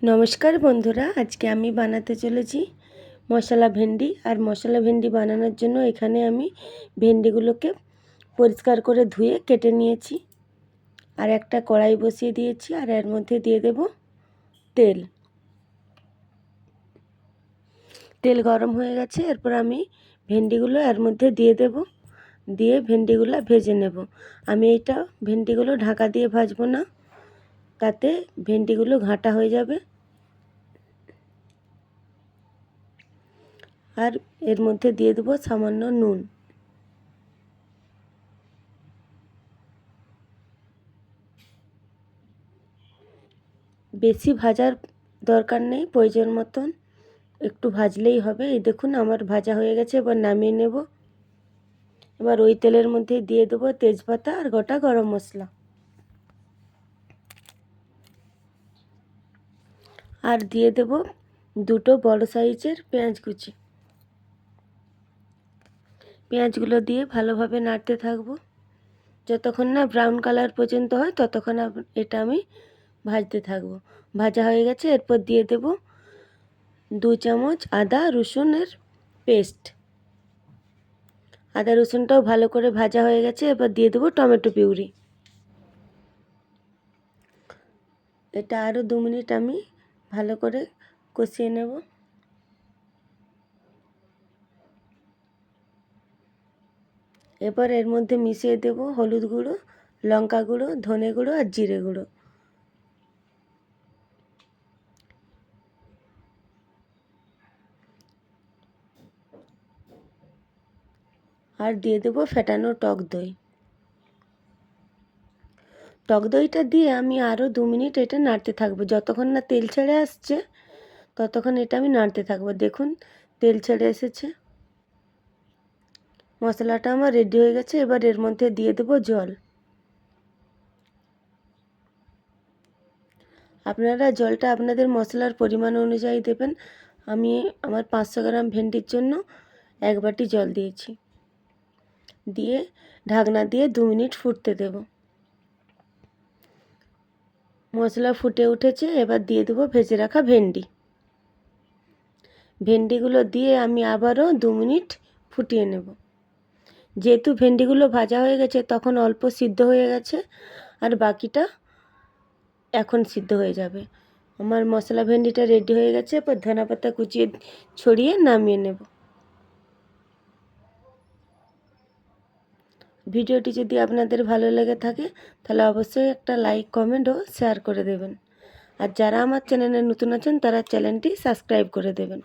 নমস্কার বন্ধুরা, আজকে আমি বানাতে চলেছি মশলা ভেন্ডি। আর মশলা ভেন্ডি বানানোর জন্য এখানে আমি ভেন্ডিগুলোকে পরিষ্কার করে ধুয়ে কেটে নিয়েছি। আর একটা কড়াই বসিয়ে দিয়েছি, আর এর মধ্যে দিয়ে দেব তেল। তেল গরম হয়ে গেছে, এরপর আমি ভেন্ডিগুলো এর মধ্যে দিয়ে দেব। দিয়ে ভেন্ডিগুলো ভেজে নেব। আমি এইটা ভেন্ডিগুলো ঢাকা দিয়ে ভাজবো না, তাতে ভেন্ডিগুলো ঘাঁটা হয়ে যাবে। আর এর মধ্যে দিয়ে দেবো সামান্য নুন। বেশি ভাজার দরকার নেই, প্রয়োজন মতন একটু ভাজলেই হবে। এই দেখুন আমার ভাজা হয়ে গেছে, এবার নামিয়ে নেব। এবার ওই তেলের মধ্যে দিয়ে দেবো তেজপাতা আর গোটা গরম মশলা। আর দিয়ে দেব দুটো বড় সাইজের পেঁয়াজ কুচি। পেঁয়াজগুলো দিয়ে ভালোভাবে নাড়তে থাকবো যতক্ষণ না ব্রাউন কালার পর্যন্ত হয়, ততক্ষণ এটা আমি ভাজতে থাকবো। ভাজা হয়ে গেছে, এরপর দিয়ে দেব 2 চামচ আদা রসুনের পেস্ট। আদা রসুনটাও ভালো করে ভাজা হয়ে গেছে, এবার দিয়ে দেবো টমেটো পিউরি। এটা আরও 2 মিনিট আমি ভালো করে কষিয়ে নেব। এরপর এর মধ্যে মিশিয়ে দেব হলুদ গুঁড়ো, লঙ্কা গুঁড়ো, ধনে গুঁড়ো আর জিরে গুঁড়ো। আর দিয়ে দেব ফেটানো টক দই। টক দইটা দিয়ে আমি আরও 2 মিনিট এটা নাড়তে থাকবো। যতক্ষণ না তেল ছেড়ে আসছে ততক্ষণ এটা আমি নাড়তে থাকবো। দেখুন তেল ছেড়ে এসেছে। মশলাটা আমার রেডি হয়ে গেছে। এবার এর মধ্যে দিয়ে দেব জল। আপনারা জলটা আপনাদের মশলার পরিমাণ অনুযায়ী দেবেন। আমি আমার 500 গ্রাম ভেন্ডির জন্য 1 বাটি জল দিয়েছি। দিয়ে ঢাকনা দিয়ে 2 মিনিট ফুটতে দেব। মশলা ফুটে উঠেছে, এবার দিয়ে দেবো ভেজে রাখা ভেন্ডি। ভেন্ডিগুলো দিয়ে আমি আবারও 2 মিনিট ফুটিয়ে নেব। যেহেতু ভেন্ডিগুলো ভাজা হয়ে গেছে, তখন অল্প সিদ্ধ হয়ে গেছে, আর বাকিটা এখন সিদ্ধ হয়ে যাবে। আমার মশলা ভেন্ডিটা রেডি হয়ে গেছে। এরপর ধনেপাতা কুচিয়ে ছড়িয়ে নামিয়ে নেব। ভিডিওটি যদি আপনাদের ভালো লেগে থাকে তাহলে অবশ্যই একটা লাইক, কমেন্ট ও শেয়ার করে দেবেন। আর যারা আমার চ্যানেলে নতুন আছেন তারা চ্যানেলটি সাবস্ক্রাইব করে দেবেন।